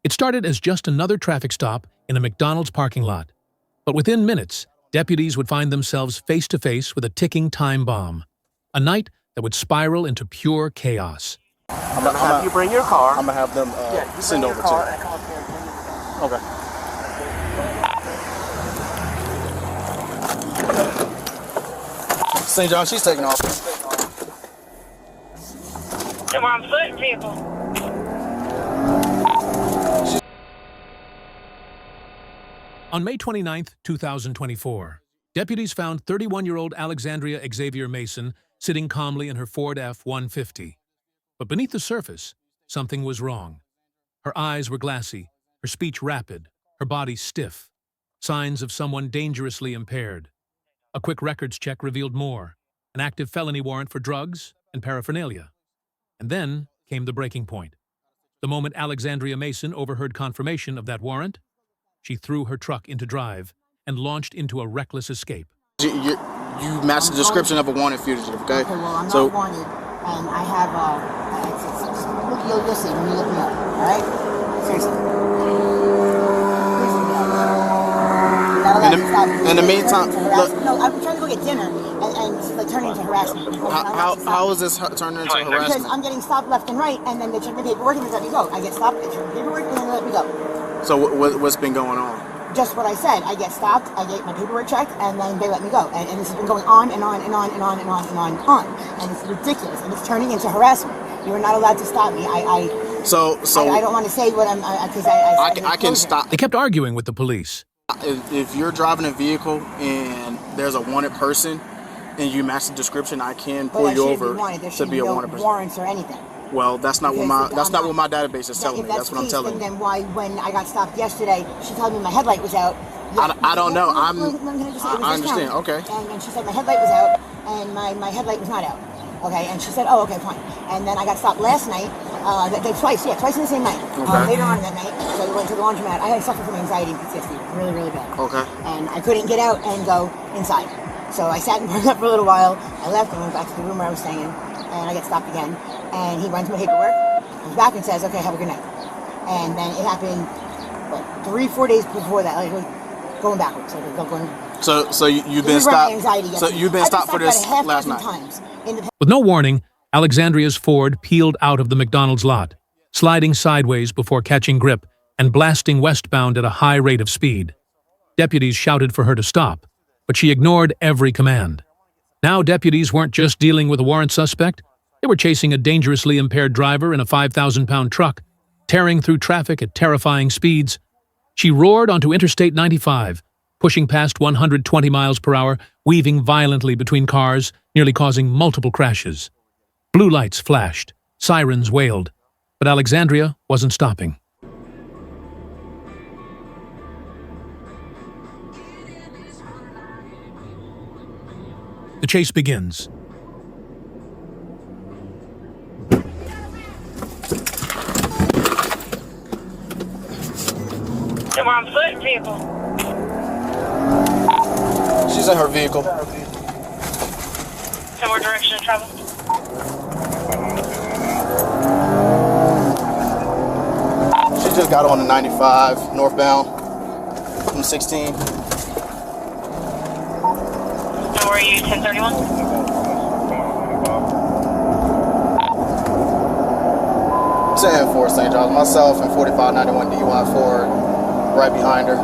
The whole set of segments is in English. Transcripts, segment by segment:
It started as just another traffic stop in a McDonald's parking lot. But within minutes, deputies would find themselves face-to-face with a ticking time bomb. A night that would spiral into pure chaos. I'm gonna have you bring your car. I'm gonna have them send over to you. Okay. St. John, she's taking off. Come on foot, vehicle. On May 29, 2024, deputies found 31-year-old Alexandria Xavier Mason sitting calmly in her Ford F-150. But beneath the surface, something was wrong. Her eyes were glassy, her speech rapid, her body stiff. Signs of someone dangerously impaired. A quick records check revealed more. An active felony warrant for drugs and paraphernalia. And then came the breaking point. The moment Alexandria Mason overheard confirmation of that warrant, she threw her truck into drive and launched into a reckless escape. You matched the description of a wanted fugitive, okay? Okay, well, I'm not wanted, and I have you'll see when you look me up, all right? Seriously. In the meantime, look. No, I'm trying to go get dinner, and it's like turning into harassment. How is this turning into harassment? Because I'm getting stopped left and right, and then they check my paperwork and they let me go. I get stopped, they check my paperwork, and then they let me go. So what's been going on? Just what I said. I get stopped, I get my paperwork checked, and then they let me go. And this has been going on and on and on and on and on and on and on. And it's ridiculous, and it's turning into harassment. You are not allowed to stop me. I don't want to say what I'm, because I can stop. They kept arguing with the police. If you're driving a vehicle and there's a wanted person and you match the description, I can pull you over to be a wanted person. Warrants or anything. Well, that's not what my database is telling me. That's what I'm telling you. Then why, when I got stopped yesterday, she told me my headlight was out. I don't know. I understand. Okay. And she said my headlight was out, and my headlight was not out. Okay, and she said, oh, okay, fine. And then I got stopped last night, twice in the same night. Okay. Later on that night, so we went to the laundromat. I had suffered from anxiety and PTSD, really, really bad. Okay. And I couldn't get out and go inside. So I sat and parked up for a little while. I left and went back to the room where I was staying, and I get stopped again. And he runs my paperwork, comes back and says, okay, have a good night. And then it happened, 3-4 days before that, like going backwards. So you've been stopped. So you've been stopped for this last night. With no warning, Alexandria's Ford peeled out of the McDonald's lot, sliding sideways before catching grip and blasting westbound at a high rate of speed. Deputies shouted for her to stop, but she ignored every command. Now deputies weren't just dealing with a warrant suspect, they were chasing a dangerously impaired driver in a 5,000-pound truck, tearing through traffic at terrifying speeds. She roared onto Interstate 95, pushing past 120 miles per hour, weaving violently between cars, nearly causing multiple crashes. Blue lights flashed, sirens wailed, but Alexandria wasn't stopping. The chase begins. Come on foot, vehicle. She's in her vehicle. Tell more direction of travel. She just got on the 95 northbound from 16. And where are you, 1031? 10-4 St. John's. Myself and 4591 DUI Ford right behind her.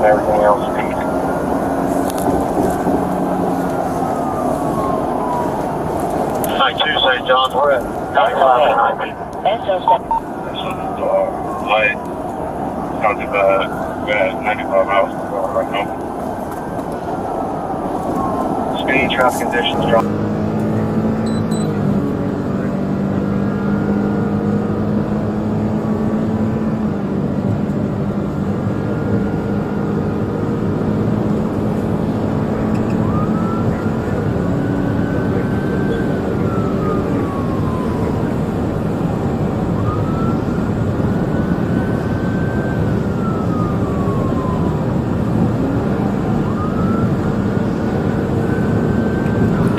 Everything else speed. Site 2 St. John's, we're at 95 behind me. Light. It's not too bad. We're at 95 miles per hour right now. Speed, traffic conditions, drop.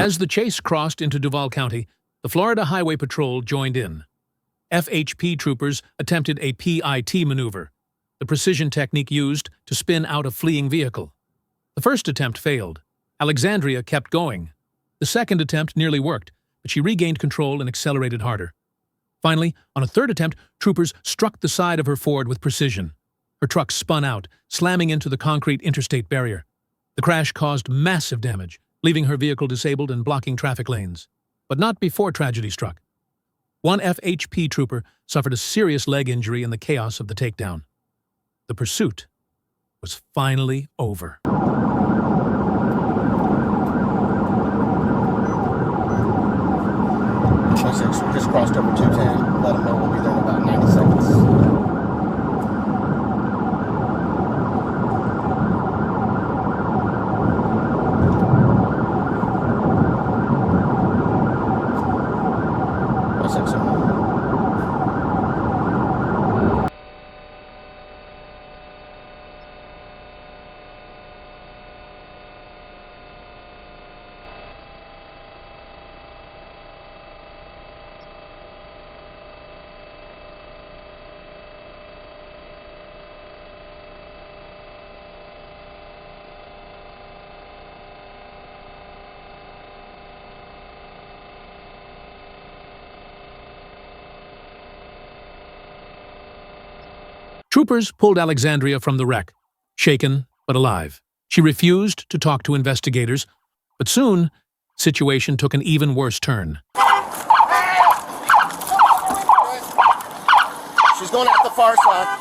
As the chase crossed into Duval County, the Florida Highway Patrol joined in. FHP troopers attempted a PIT maneuver, the precision technique used to spin out a fleeing vehicle. The first attempt failed. Alexandria kept going. The second attempt nearly worked, but she regained control and accelerated harder. Finally, on a third attempt, troopers struck the side of her Ford with precision. Her truck spun out, slamming into the concrete interstate barrier. The crash caused massive damage, leaving her vehicle disabled and blocking traffic lanes. But not before tragedy struck. One FHP trooper suffered a serious leg injury in the chaos of the takedown. The pursuit was finally over. We just crossed over 210. Let them know we'll be there in about 90 seconds. Troopers pulled Alexandria from the wreck, shaken but alive. She refused to talk to investigators, but soon, situation took an even worse turn. She's going out the far side.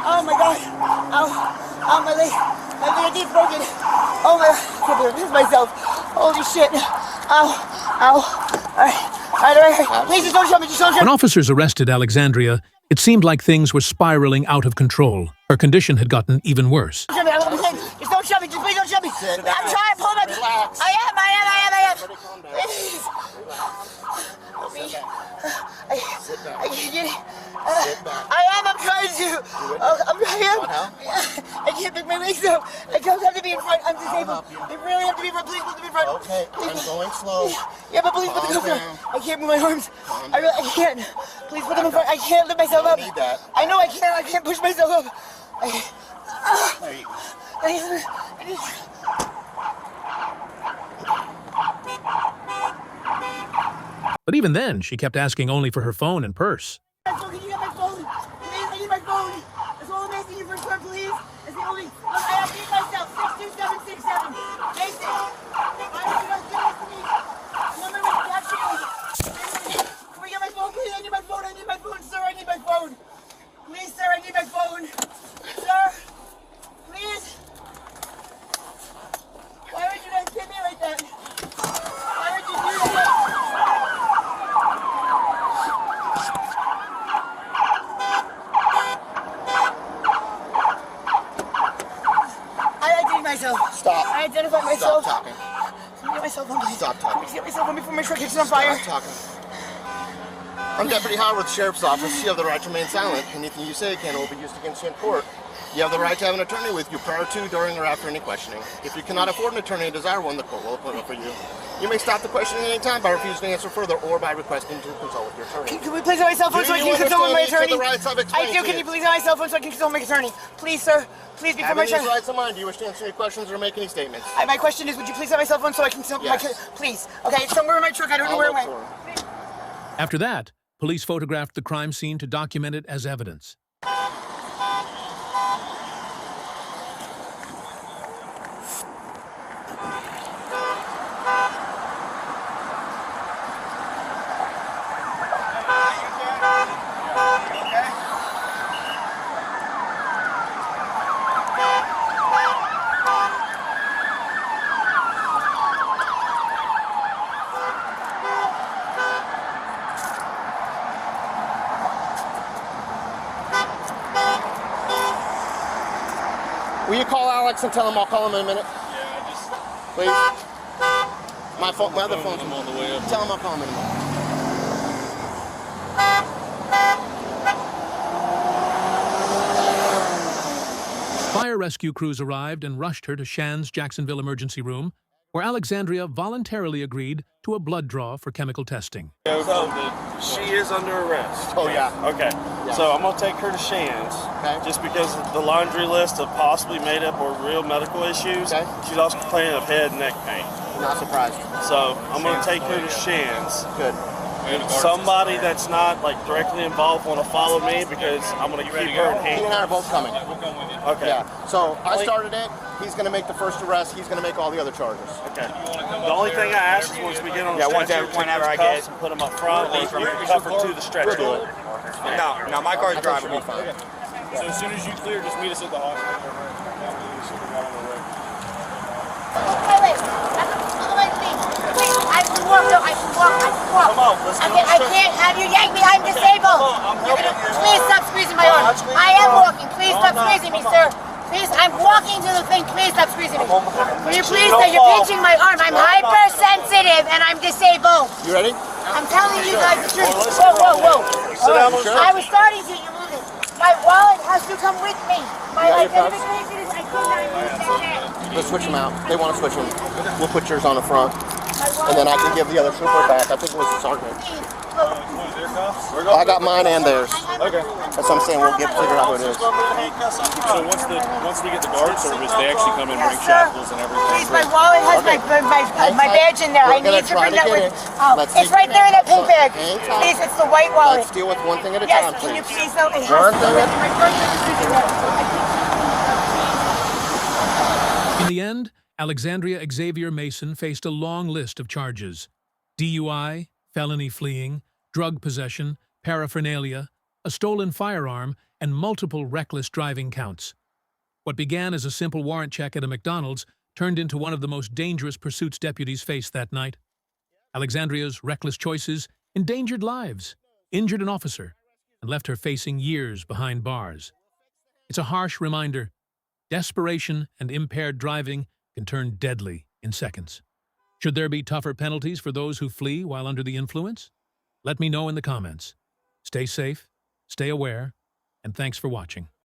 Oh my god. Ow. Ow, my leg. My leg is broken. Oh my god. I can't believe this myself. Holy shit. Ow. Ow. Alright. Please just don't show me. Just don't show me. When officers arrested Alexandria, it seemed like things were spiraling out of control. Her condition had gotten even worse. Just don't shove me. Just please don't shove me. I'm trying to pull my... Relax. I am. Everybody calm down. Please. Help me. Sit down. I can't get it. Sit back. I'm trying to. I can't pick my legs up. I don't have to be in front. I'm disabled. I really have to be in front. Please put them in front. Okay, I'm going slow. Yeah, but please put them in front. Calm I can't move my arms. I can't. Please put them in front. I can't lift myself up. Need that. I know I can't. I can't push myself up. There you go. But even then, she kept asking only for her phone and purse. Can you get my phone? Please, I need my phone. That's all I'm asking you for, sir, please. It's the only... Look, I have to eat myself. 62767. Jason. Why did you not give this to me? Remember when you actually... Can we get my phone, please? I need my phone. I need my phone, sir. I need my phone. Please, sir, I need my phone. Sir, please. Why would you not hit me like that? Why would you do that? Myself. Stop. I identified myself. Stop talking. Can you get myself on, please? Stop talking. Please get myself on before my truck catches on fire. Stop talking. I'm Deputy Howard with the Sheriff's Office. You have the right to remain silent. Anything you say can will be used against you in court. You have the right to have an attorney with you prior to, during, or after any questioning. If you cannot afford an attorney and desire one, the court will appoint one for you. You may stop the questioning at any time by refusing to answer further or by requesting to consult with your attorney. Can we please have my cell phone so I can consult with my attorney? I do. Can you you please have my cell phone so I can consult with my attorney? Please, sir. Please, before my Having truck. these rights in mind, do you wish to answer any questions or make any statements? My question is, would you please have my cell phone so I can consult with my... Yes. Please. Okay, it's somewhere in my truck. I don't know where it went. After that, police photographed the crime scene to document it as evidence. Will you call Alex and tell him I'll call him in a minute? Yeah, I just... Please. My other phone's I'm on the way up. Tell him I'll call him in a minute. Fire rescue crews arrived and rushed her to Shan's Jacksonville emergency room, where Alexandria voluntarily agreed to a blood draw for chemical testing. So, she is under arrest. Oh, yeah. Okay. Yeah. So I'm going to take her to Shan's. Okay. Just because of the laundry list of possibly made up or real medical issues. Okay. She's also complaining of head and neck pain. Not surprised. So I'm going to take her to Shan's. Good. Somebody that's not like directly involved want to follow me because I'm going to keep her in He and I are handcuffs. both coming. Okay. Yeah. So I started it. He's going to make the first arrest. He's going to make all the other charges. Okay. The only thing I ask is once we get on the stretcher, whenever I take those get cuffs and put them up front, or cuff her to the stretcher. We'll do it. No, my car's driving. We'll be fine. So as soon as you clear, just meet us at the hospital. Wait, please. I can walk. Come on, let's go. I can't have you yank me. I'm disabled. I'm helping you. Please stop squeezing my arm. I am walking. Please stop squeezing me, sir. Please, I'm walking to the thing. Please stop squeezing me. Will you please, sir? You're pinching my arm. I'm hypersensitive and I'm disabled. You ready? I'm telling you guys the truth. Whoa. Sit down on the I was starting to. You moved it. My wallet has to come with me. My Yeah, your cuffs. identification is. I could not use that. Let's switch them out. They want to switch them. We'll put yours on the front. And then I can give the other trooper back. I think it was the sergeant. I got mine and theirs. Okay. That's what I'm saying. We'll figure out who it is. So once they get the guard service, they actually come and bring Yes, sir. shackles and everything. Please, my wallet has my badge in there. I We're gonna need to try bring to that get with. it. Oh, Let's it's see. right there in that pink bag. Hang tight. Please, it's the white wallet. Let's deal with one thing at a Yes, time, can you please. please though? It has One to thing go. at- My birth certificate. In the end, Alexandria Xavier Mason faced a long list of charges: DUI, felony fleeing, drug possession, paraphernalia, a stolen firearm, and multiple reckless driving counts. What began as a simple warrant check at a McDonald's turned into one of the most dangerous pursuits deputies faced that night. Alexandria's reckless choices endangered lives, injured an officer, and left her facing years behind bars. It's a harsh reminder: desperation and impaired driving can turn deadly in seconds. Should there be tougher penalties for those who flee while under the influence? Let me know in the comments. Stay safe, stay aware, and thanks for watching.